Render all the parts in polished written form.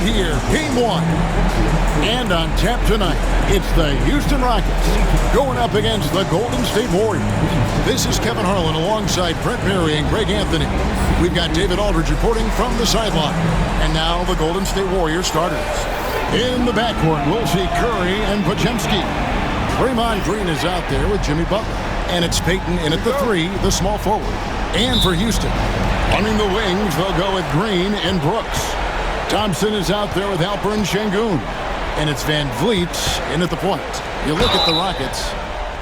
right here, Game 1. And on tap tonight, it's the Houston Rockets going up against the Golden State Warriors. This is Kevin Harlan alongside Brent Barry and Greg Anthony. We've got David Aldridge reporting from the sideline. And now the Golden State Warriors starters. In the backcourt, we'll see Curry and Podziemski. Draymond Green is out there with Jimmy Butler. And it's Payton in at the 3, the small forward. And for Houston, running the wings, they'll go with Green and Brooks. Thompson is out there with Alperen Şengün. And it's Van Vliet in at the point. You look at the Rockets.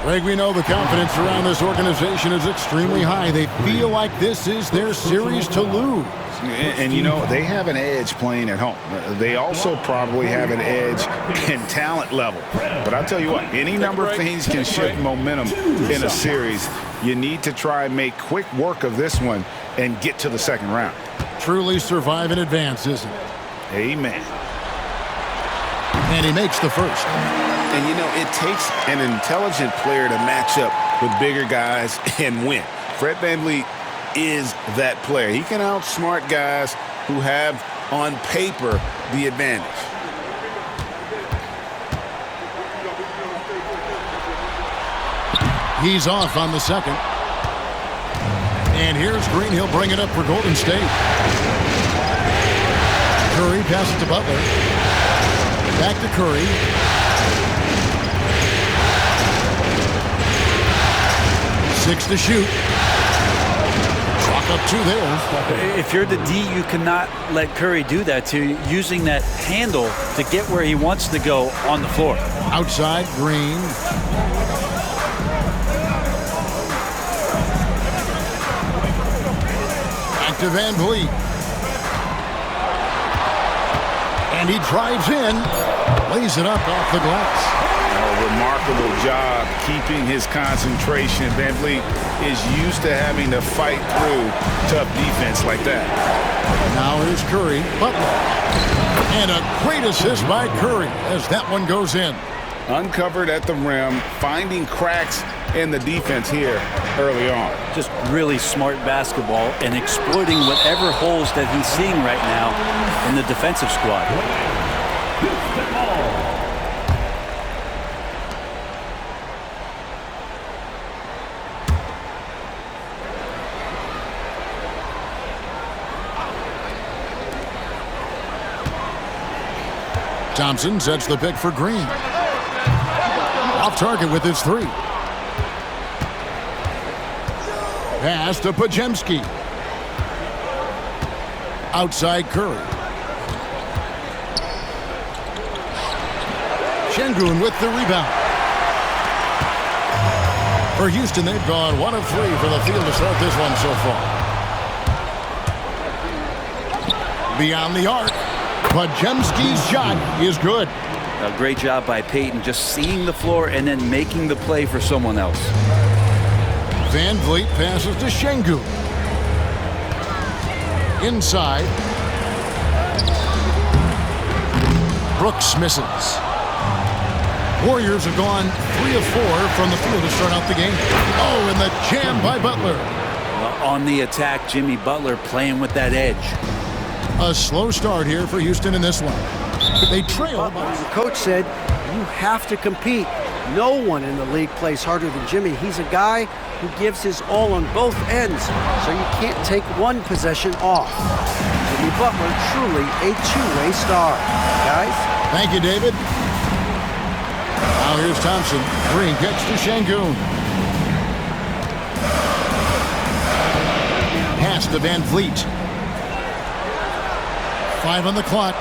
Greg, we know the confidence around this organization is extremely high. They feel like this is their series to lose. And you know, they have an edge playing at home. They also probably have an edge in talent level. But I'll tell you what, any number of things can shift momentum in a series. You need to try and make quick work of this one and get to the second round. Truly survive in advance, isn't it? Amen. And he makes the first. And, you know, it takes an intelligent player to match up with bigger guys and win. Fred VanVleet is that player. He can outsmart guys who have, on paper, the advantage. He's off on the second. And here's Green. He'll bring it up for Golden State. Curry passes to Butler. Back to Curry. Six to shoot. Clock up 2 there. If you're the D, you cannot let Curry do that to you, using that handle to get where he wants to go on the floor. Outside, Green. Back to Van Vliet. And he drives in, lays it up off the glass. A remarkable job keeping his concentration. Van Vliet is used to having to fight through tough defense like that. Now here's Curry. Butler. And a great assist by Curry as that one goes in. Uncovered at the rim, finding cracks in the defense here early on. Just really smart basketball and exploiting whatever holes that he's seeing right now in the defensive squad. Thompson sets the pick for Green. Off target with his 3. Pass to Podziemski. Outside Curry. Şengün with the rebound. For Houston, they've gone 1 of 3 for the field to start this one so far. Beyond the arc. Podziemski's shot is good. A great job by Payton, just seeing the floor and then making the play for someone else. Van Vliet passes to Şengün. Inside. Brooks misses. Warriors have gone 3 of 4 from the field to start out the game. Oh, and the jam by Butler. On the attack, Jimmy Butler playing with that edge. A slow start here for Houston in this one. They trail. The coach said, you have to compete. No one in the league plays harder than Jimmy. He's a guy who gives his all on both ends, so you can't take one possession off. Jimmy Butler, truly a two-way star. Guys? Thank you, David. Now here's Thompson. Green gets to Şengün. Pass to Van Vliet. 5 on the clock.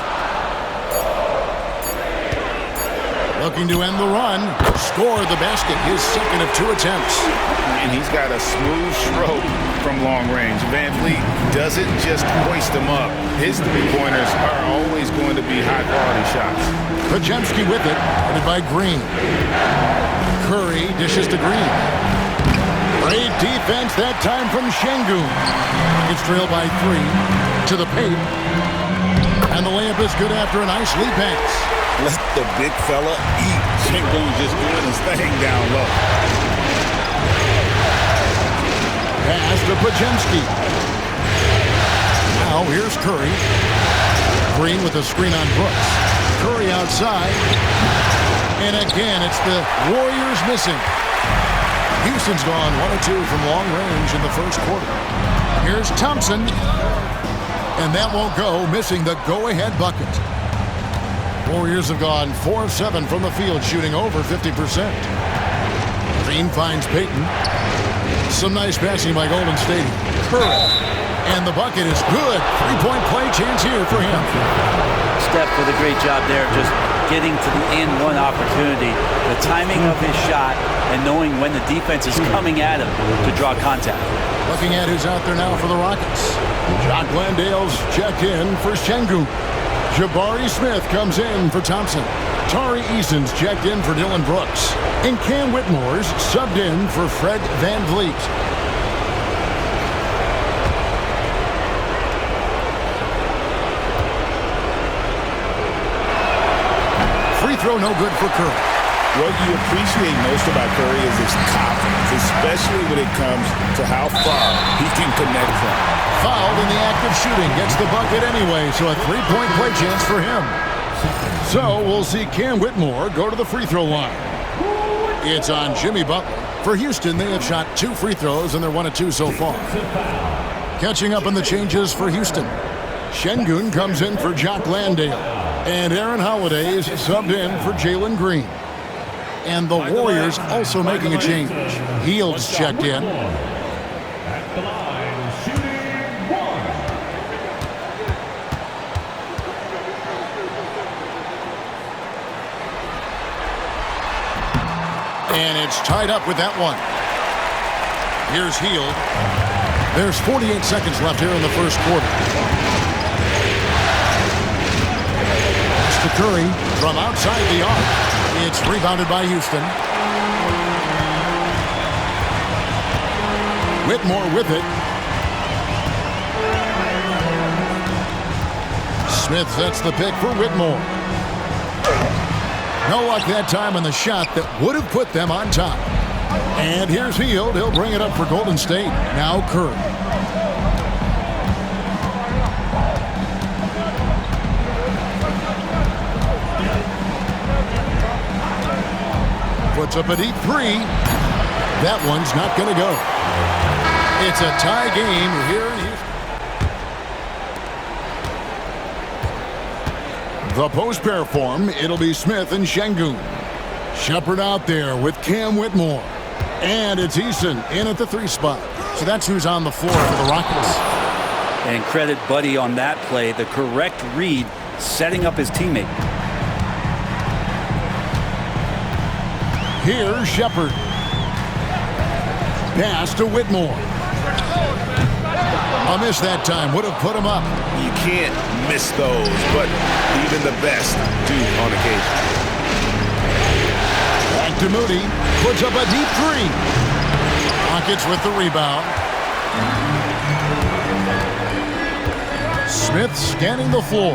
Looking to end the run. Score the basket. His second of 2 attempts. And he's got a smooth stroke from long range. Van Vliet doesn't just hoist them up. His 3-pointers are always going to be high-quality shots. Podziemski with it. Headed by Green. Curry dishes to Green. Great defense that time from Şengün. It's trailed by 3 to the paint. And the layup is good after a nice lead pass. Let the big fella eat. Şengün just doing his thing down low. Pass to Podziemski. Now here's Curry. Green with the screen on Brooks. Curry outside. And again, it's the Warriors missing. Houston's gone 1 of 2 from long range in the first quarter. Here's Thompson. And that won't go, missing the go-ahead bucket. Warriors have gone 4 of 7 from the field, shooting over 50%. Green finds Payton. Some nice passing by Golden State. Curry. And the bucket is good. Three-point play chance here for him. Steph with a great job there, just getting to the and one opportunity. The timing of his shot and knowing when the defense is coming at him to draw contact. Looking at who's out there now for the Rockets. Jock Landale's checked in for Şengün. Jabari Smith comes in for Thompson. Tari Eason's checked in for Dylan Brooks. And Cam Whitmore's subbed in for Fred VanVleet. Free throw no good for Curry. What you appreciate most about Curry is his confidence, especially when it comes to how far he can connect from. Fouled in the act of shooting. Gets the bucket anyway, so a three-point play chance for him. So we'll see Cam Whitmore go to the free throw line. It's on Jimmy Butler. For Houston, they have shot 2 free throws, and they're 1 of 2 so far. Catching up on the changes for Houston. Şengün comes in for Jock Landale. And Aaron Holiday is subbed in for Jalen Green. And the Warriors also making a change. Hield's checked in. And it's tied up with that one. Here's Hield. There's 48 seconds left here in the first quarter. Pass to Curry from outside the arc. It's rebounded by Houston. Whitmore with it. Smith sets the pick for Whitmore. No luck that time on the shot that would have put them on top. And here's Hield. He'll bring it up for Golden State. Now Curry. Puts up a deep three. That one's not going to go. It's a tie game here in Houston. The post pair form, it'll be Smith and Şengün. Shepherd out there with Cam Whitmore. And it's Eason in at the 3 spot. So that's who's on the floor for the Rockets. And credit Buddy on that play. The correct read, setting up his teammate. Here's Shepherd. Pass to Whitmore. A miss that time. Would have put him up. You can't miss those, but even the best do on occasion. Back to Moody. Puts up a deep 3. Rockets with the rebound. Smith scanning the floor.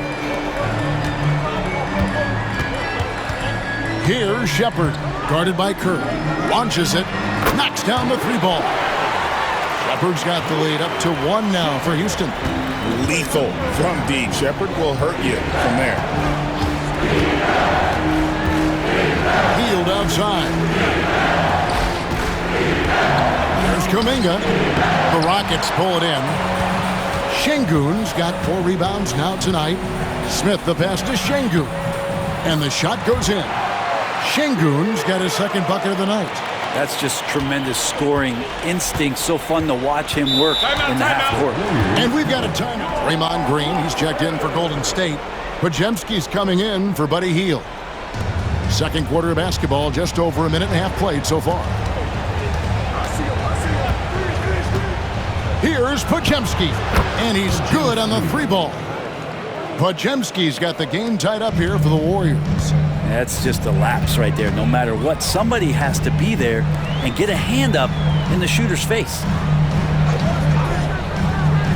Here's Shepherd. Guarded by Curry. Launches it. Knocks down the 3 ball. Shepherd's got the lead up to 1 now for Houston. Lethal from deep. Shepherd will hurt you from there. Hield outside. There's Kuminga. The Rockets pull it in. Şengün's got 4 rebounds now tonight. Smith the pass to Şengün. And the shot goes in. Şengün's got his 2nd bucket of the night. That's just tremendous scoring instinct. So fun to watch him work in the half court. And we've got a timeout. Draymond Green, he's checked in for Golden State. Podziemski's coming in for Buddy Hield. 2nd quarter of basketball, just over a minute and a half played so far. Here's Podziemski, and he's good on the 3 ball. Podziemski's got the game tied up here for the Warriors. That's just a lapse right there. No matter what, somebody has to be there and get a hand up in the shooter's face.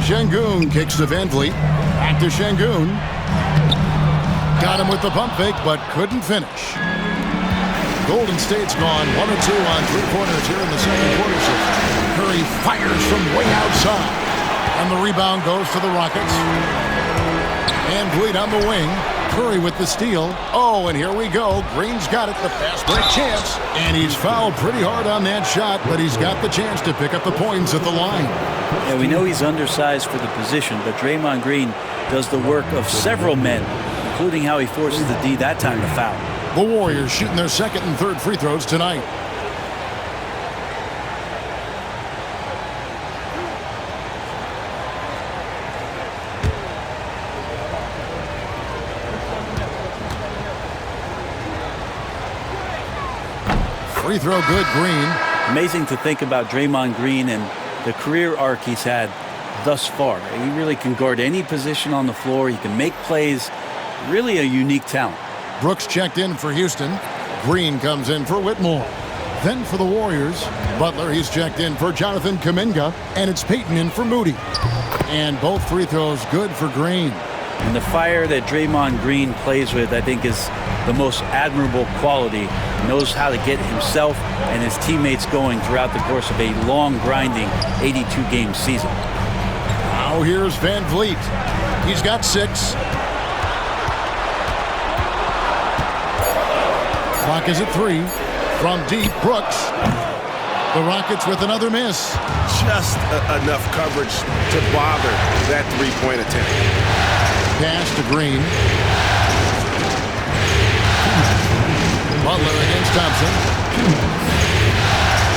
Şengün kicks to VanVleet. Back to Şengün. Got him with the pump fake, but couldn't finish. Golden State's gone 1 of 2 on 3-pointers here in the 2nd quarter. So Curry fires from way outside. And the rebound goes to the Rockets. Van Vliet on the wing. Curry with the steal. Oh, and here we go. Green's got it. The fast break chance. And he's fouled pretty hard on that shot, but he's got the chance to pick up the points at the line. Yeah, we know he's undersized for the position, but Draymond Green does the work of several men, including how he forces the D that time to foul. The Warriors shooting their second and third free throws tonight. Free throw good, Green. Amazing to think about Draymond Green and the career arc he's had thus far. He really can guard any position on the floor. He can make plays. Really a unique talent. Brooks checked in for Houston. Green comes in for Whitmore. Then for the Warriors, Butler, he's checked in for Jonathan Kuminga. And it's Payton in for Moody. And both free throws good for Green. And the fire that Draymond Green plays with, I think, is the most admirable quality. He knows how to get himself and his teammates going throughout the course of a long, grinding 82-game season. Now here's Van Vliet. He's got 6. Clock is at 3. From deep, Brooks. The Rockets with another miss. Just enough coverage to bother that three-point attempt. Pass to Green. Butler against Thompson.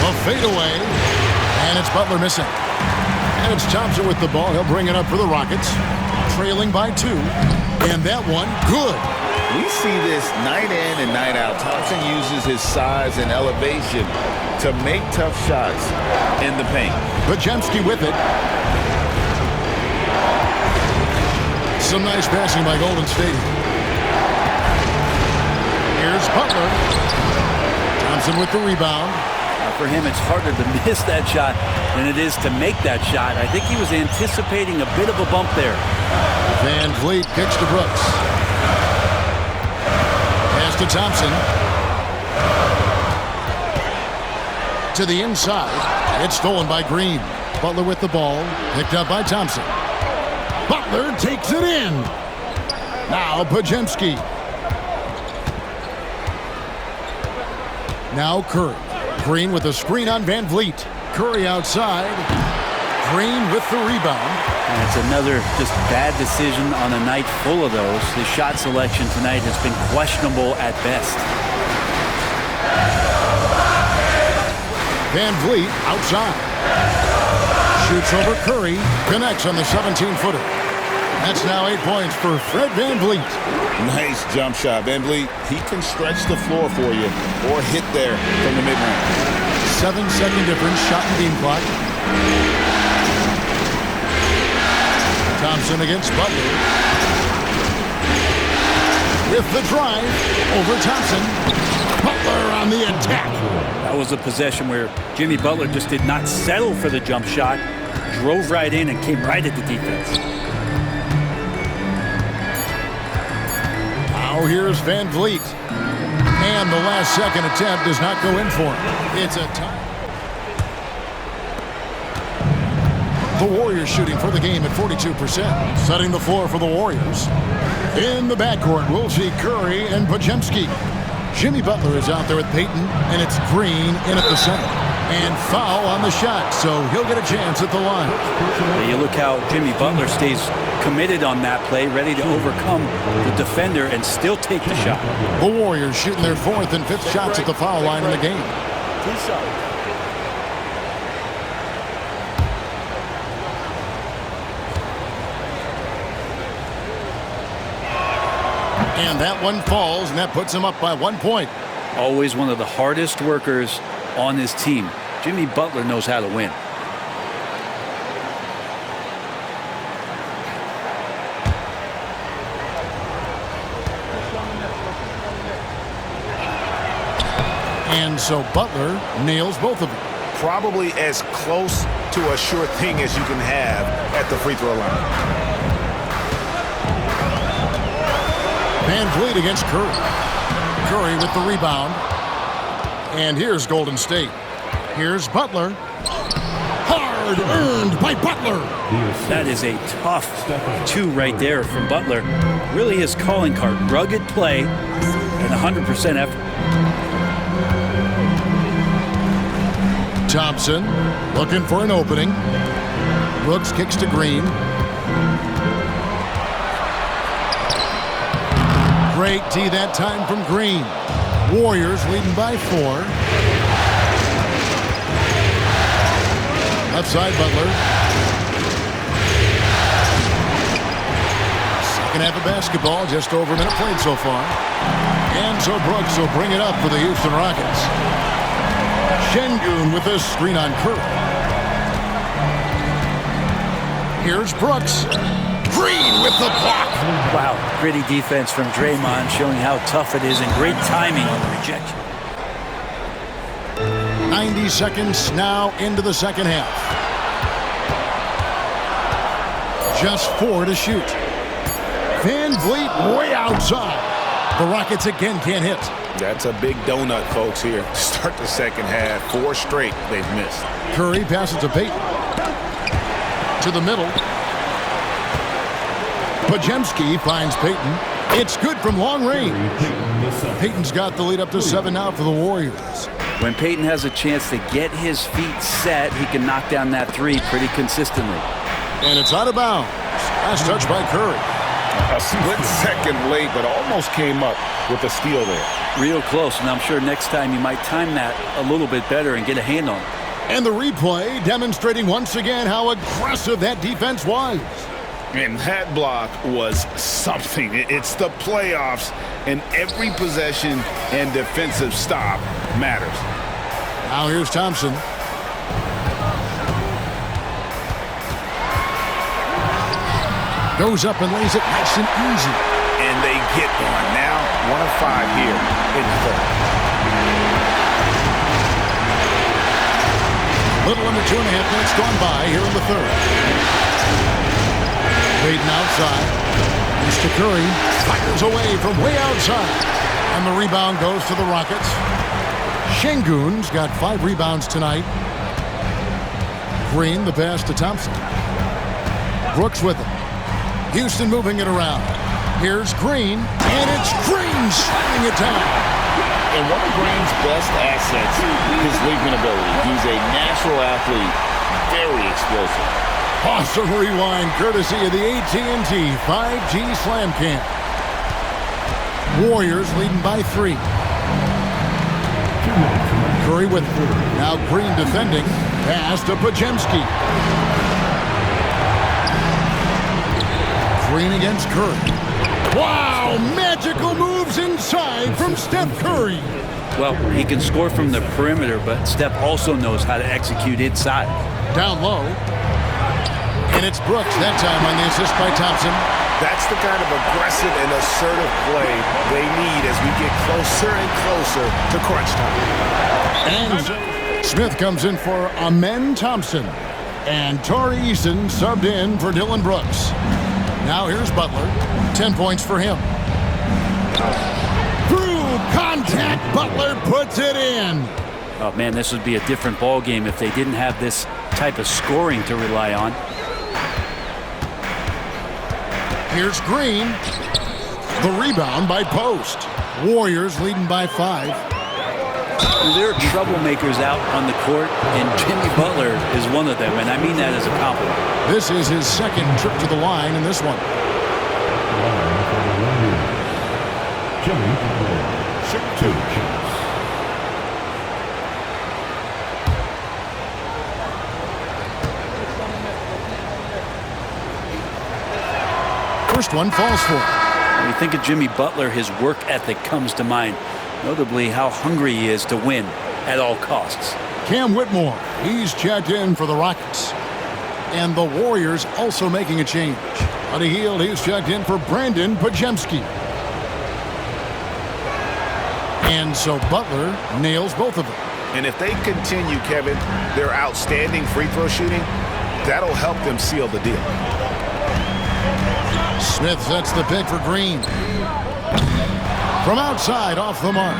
A fadeaway. And it's Butler missing. And it's Thompson with the ball. He'll bring it up for the Rockets. Trailing by 2. And that one, good. We see this night in and night out. Thompson uses his size and elevation to make tough shots in the paint. Podziemski with it. Some nice passing by Golden State. Here's Butler. Thompson with the rebound. For him, it's harder to miss that shot than it is to make that shot. I think he was anticipating a bit of a bump there. Van Vliet pitch to Brooks. Pass to Thompson. To the inside. It's stolen by Green. Butler with the ball. Picked up by Thompson. Butler takes it in. Now Podziemski. Now Curry. Green with a screen on Van Vliet. Curry outside. Green with the rebound. And it's another just bad decision on a night full of those. His shot selection tonight has been questionable at best. Van Vliet outside. Shoots over Curry. Connects on the 17-footer. That's now 8 points for Fred Van Vliet. Nice jump shot. Van Vliet, he can stretch the floor for you or hit there from the mid-range. 7-second difference, shot and beam clock. Thompson against Butler. With the drive over Thompson. Butler on the attack. That was a possession where Jimmy Butler just did not settle for the jump shot. Drove right in and came right at the defense. Now here's Van Vliet. And the last second attempt does not go in for him. It's a tie. The Warriors shooting for the game at 42%. Setting the floor for the Warriors. In the backcourt, we'll see Curry and Podziemski. Jimmy Butler is out there with Payton, and it's Green in at the center. And foul on the shot, so he'll get a chance at the line. You look how Jimmy Butler stays committed on that play, ready to overcome the defender and still take the shot. The Warriors shooting their 4th and 5th shots at the foul line in the game. And that one falls, and that puts him up by 1 point. Always one of the hardest workers on his team. Jimmy Butler knows how to win. And so Butler nails both of them. Probably as close to a sure thing as you can have at the free throw line. Van Vliet against Curry. Curry with the rebound. And here's Golden State. Here's Butler. Hard yard earned by Butler. That is a tough 2 right there from Butler. Really his calling card. Rugged play and 100% effort. Thompson looking for an opening. Brooks kicks to Green. Great tee that time from Green. Warriors leading by 4. Left side, Butler. Second half of basketball, just over a minute played so far. And so Brooks will bring it up for the Houston Rockets. Şengün with a screen on Curry. Here's Brooks. Green with the block. Wow, gritty defense from Draymond, showing how tough it is and great timing on the rejection. 90 seconds now into the second half. Just 4 to shoot. Van Vliet way outside. The Rockets again can't hit. That's a big donut, folks, here. Start the second half. 4 straight they've missed. Curry passes to Payton. To the middle. Podziemski finds Payton. It's good from long range. Payton's got the lead up to 7 now for the Warriors. When Payton has a chance to get his feet set, he can knock down that 3 pretty consistently. And it's out of bounds. Last touch by Curry. A split second late, but almost came up with a steal there. Real close, and I'm sure next time you might time that a little bit better and get a hand on it. And the replay demonstrating once again how aggressive that defense was. And that block was something. It's the playoffs, and every possession and defensive stop matters. Now here's Thompson. Goes up and lays it nice and easy. And they get one. Now 1 of 5 here in the third. Little under 2.5 minutes gone by here in the third. Payton outside. Mr. Curry fires away from way outside. And the rebound goes to the Rockets. Şengün's got 5 rebounds tonight. Green, the pass to Thompson. Brooks with him. Houston moving it around. Here's Green, and it's Green shutting it down. And one of Green's best assets is his leaping ability. He's a natural athlete, very explosive. Awesome rewind, courtesy of the AT&T 5G Slam Cam. Warriors leading by 3. Curry with it. Now Green defending. Pass to Podziemski. Green against Curry. Wow! Magical moves inside from Steph Curry. Well, he can score from the perimeter, but Steph also knows how to execute inside. Down low. And it's Brooks that time on the assist by Thompson. That's the kind of aggressive and assertive play they need as we get closer and closer to crunch time. And Smith comes in for Amen Thompson. And Tari Eason subbed in for Dylan Brooks. Now here's Butler. 10 points for him. Through contact, Butler puts it in. Oh, man, this would be a different ball game if they didn't have this type of scoring to rely on. Here's Green. The rebound by Post. Warriors leading by 5. There are troublemakers out on the court, and Jimmy Butler is one of them, and I mean that as a compliment. This is his second trip to the line in this one. Jimmy Butler, shoot 2. First one falls for him. When you think of Jimmy Butler, his work ethic comes to mind, notably how hungry he is to win at all costs. Cam Whitmore, he's checked in for the Rockets. And the Warriors also making a change. On a heel, he's checked in for Brandon Podziemski. And so Butler nails both of them. And if they continue, Kevin, their outstanding free throw shooting, that'll help them seal the deal. Smith sets the pick for Green. From outside, off the mark.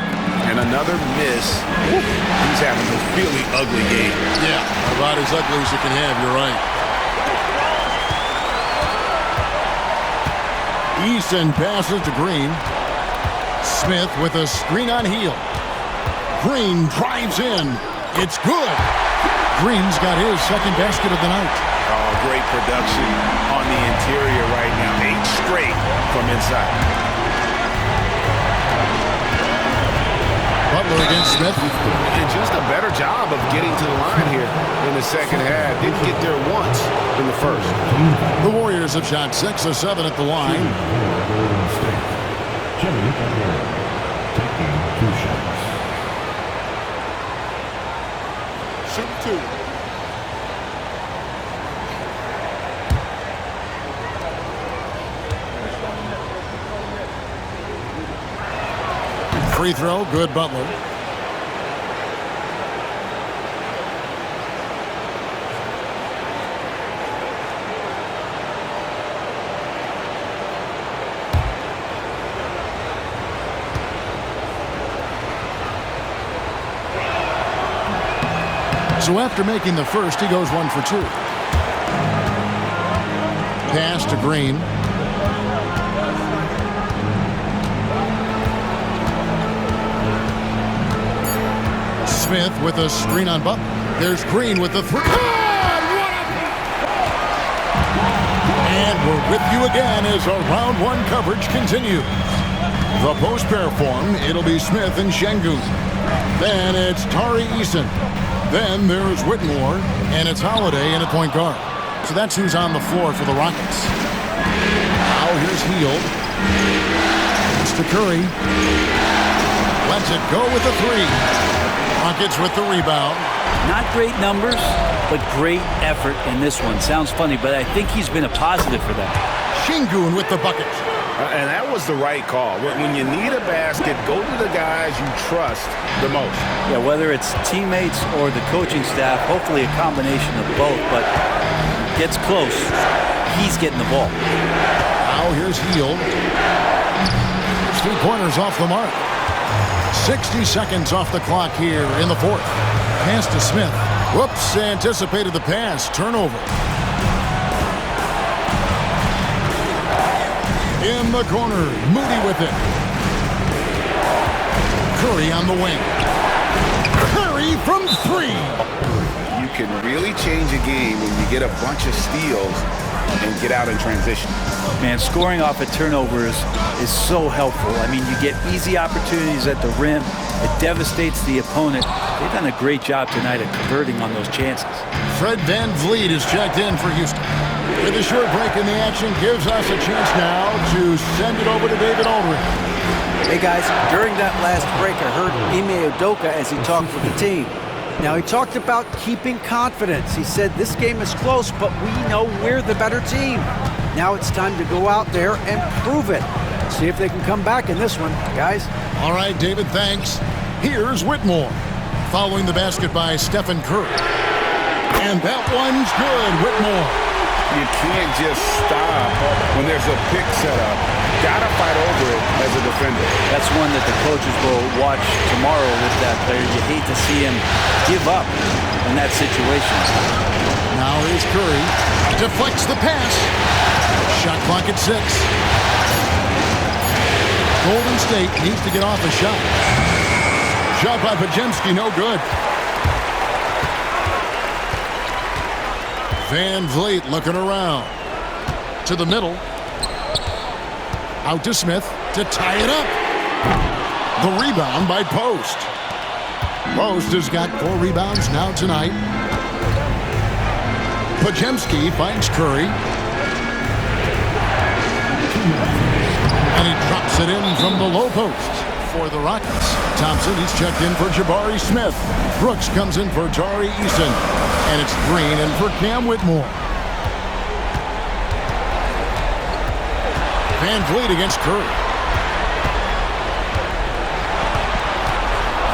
And another miss. He's having a really ugly game. Yeah, about as ugly as you can have, you're right. Eason passes to Green. Smith with a screen on heel. Green drives in. It's good. Green's got his second basket of the night. Oh, great production on the interior right now. 8 straight from inside. Butler against Smith. And just a better job of getting to the line here in the second half. Didn't get there once in the first. The Warriors have shot 6 of 7 at the line. Jimmy Butler taking 2 shots. Shoot 2. Free throw, good Butler. So after making the first, he goes 1 for 2. Pass to Green. Smith with a screen on Butler. There's Green with the 3. And we're with you again as our round 1 coverage continues. The post pair form, it'll be Smith and Şengün. Then it's Tari Eason. Then there's Whitmore, and it's Holiday in at point guard. So that's who's on the floor for the Rockets. Now here's Hield. It's to Curry. Lets it go with the 3. Rockets with the rebound. Not great numbers, but great effort in this one. Sounds funny, but I think he's been a positive for them. Şengün with the bucket. And that was the right call. When you need a basket, go to the guys you trust the most. Yeah, whether it's teammates or the coaching staff, hopefully a combination of both, but gets close. He's getting the ball. Now here's Hield. 3-pointers off the mark. 60 seconds off the clock here in the 4th. Pass to Smith. Whoops, anticipated the pass. Turnover. In the corner, Moody with it. Curry on the wing. Curry from 3. You can really change a game when you get a bunch of steals and get out in transition. Man, scoring off of turnovers is so helpful. I mean, you get easy opportunities at the rim. It devastates the opponent. They've done a great job tonight at converting on those chances. Fred VanVleet is checked in for Houston. With a short break in the action, gives us a chance now to send it over to David Aldridge. Hey guys, during that last break, I heard Ime Udoka as he talked with the team. Now, he talked about keeping confidence. He said this game is close, but we know we're the better team. Now it's time to go out there and prove it. See if they can come back in this one, guys. All right, David, thanks. Here's Whitmore. Following the basket by Stephen Curry. And that one's good, Whitmore. You can't just stop when there's a pick set up. Gotta fight over it as a defender. That's one that the coaches will watch tomorrow with that player. You hate to see him give up in that situation. Now here's Curry. Deflects the pass. Shot clock at 6. Golden State needs to get off a shot. Shot by Podziemski, no good. VanVleet looking around. To the middle. Out to Smith to tie it up. The rebound by Post. Post has got 4 rebounds now tonight. Podziemski finds Curry. And he drops it in from the low post for the Rockets. Thompson, he's checked in for Jabari Smith. Brooks comes in for Tari Eason. And it's Green in for Cam Whitmore. VanVleet against Curry.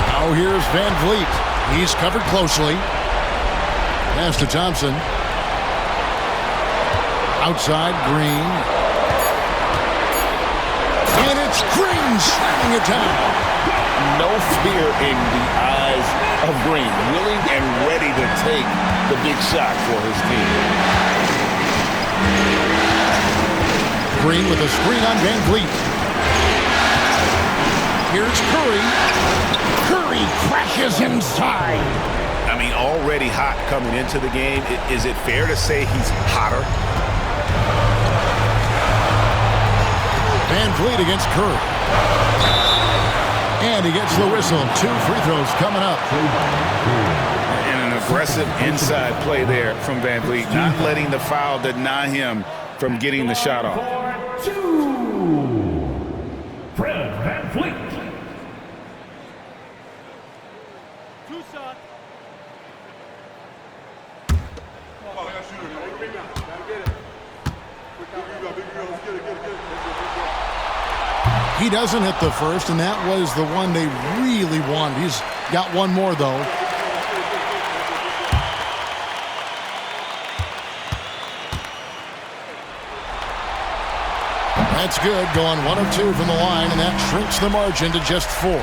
Now here's VanVleet. He's covered closely. Pass to Thompson. Outside, Green. And it's Green slamming it down. No fear in the eyes of Green. Willing and ready to take the big shot for his team. Green with a screen on Van Vliet. Here's Curry. Curry crashes inside. I mean, already hot coming into the game. Is it fair to say he's hotter? Van Vliet against Curry. And he gets the whistle. 2 free throws coming up. And an aggressive inside play there from Van Vliet, not letting the foul deny him from getting the shot off. Fred Van Vliet. He doesn't hit the first, and that was the one they really wanted. He's got one more, though. That's good, going 1 of 2 from the line, and that shrinks the margin to just 4.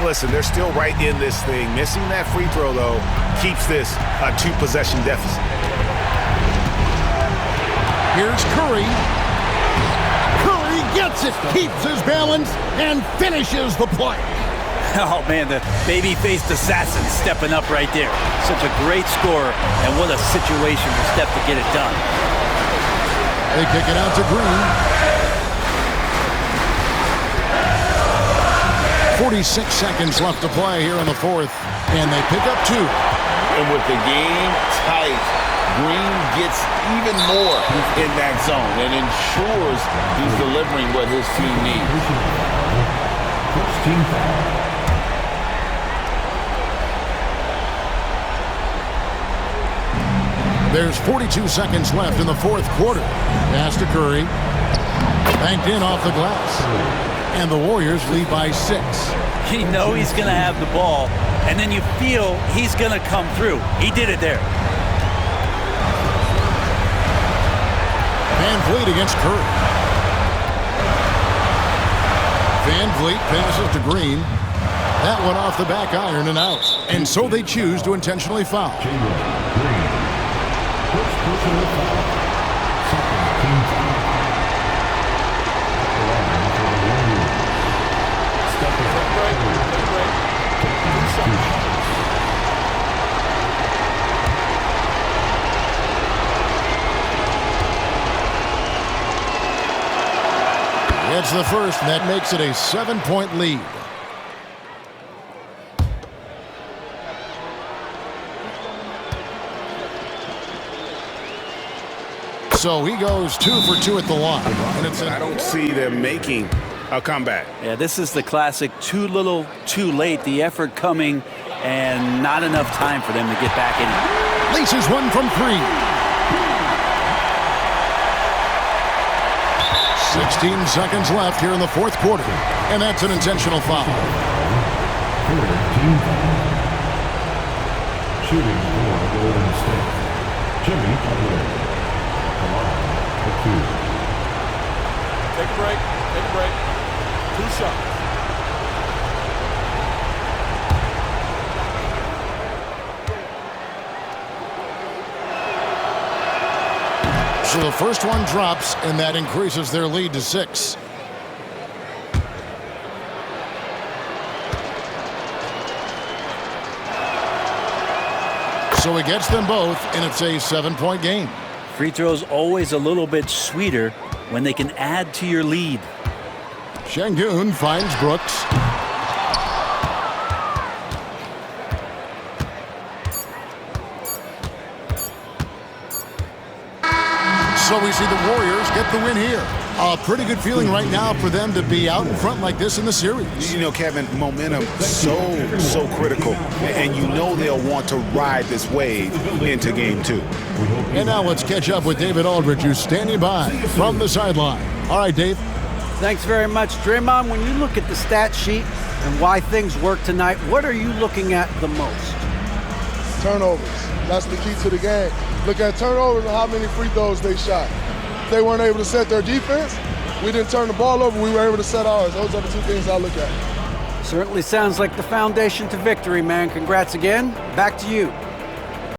Listen, they're still right in this thing. Missing that free throw, though, keeps this a 2-possession deficit. Here's Curry. Curry gets it, keeps his balance, and finishes the play. Oh, man, the baby-faced assassin stepping up right there. Such a great scorer, and what a situation for Steph to get it done. They kick it out to Green. 46 seconds left to play here in the fourth, and they pick up 2. And with the game tight, Green gets even more in that zone and ensures he's delivering what his team needs. First team foul. There's 42 seconds left in the fourth quarter. Pass to Curry. Banked in off the glass. And the Warriors lead by 6. You know he's going to have the ball, and then you feel he's going to come through. He did it there. Van Vliet against Curry. Van Vliet passes to Green. That one off the back iron and out. And so they choose to intentionally foul. Green. First personal foul. Second team foul. The line for the Warriors. Step is up right. Taking 2 shots. It's the first, and that makes it a 7-point lead. So he goes 2 for 2 at the line. And I don't see them making a comeback. Yeah, this is the classic too little, too late. The effort coming and not enough time for them to get back in it. Laces one from 3. 16 seconds left here in the fourth quarter. And that's an intentional foul. Third team foul. Shooting for Golden State. Jimmy Butler. Come on, the 2. Take a break. Take a break. 2 shots. So the first one drops, and that increases their lead to 6. So he gets them both, and it's a 7-point game. Free throws always a little bit sweeter when they can add to your lead. Şengün finds Brooks. So we see the Warriors get the win here. A pretty good feeling right now for them to be out in front like this in the series. You know, Kevin, momentum so critical. And you know they'll want to ride this wave into game 2. And now let's catch up with David Aldridge, who's standing by from the sideline. All right, Dave. Thanks very much, Draymond. When you look at the stat sheet and why things work tonight, what are you looking at the most? Turnovers. That's the key to the game. Look at turnovers and how many free throws they shot. If they weren't able to set their defense, we didn't turn the ball over. We were able to set ours. Those are the two things I look at. Certainly sounds like the foundation to victory, man. Congrats again. Back to you.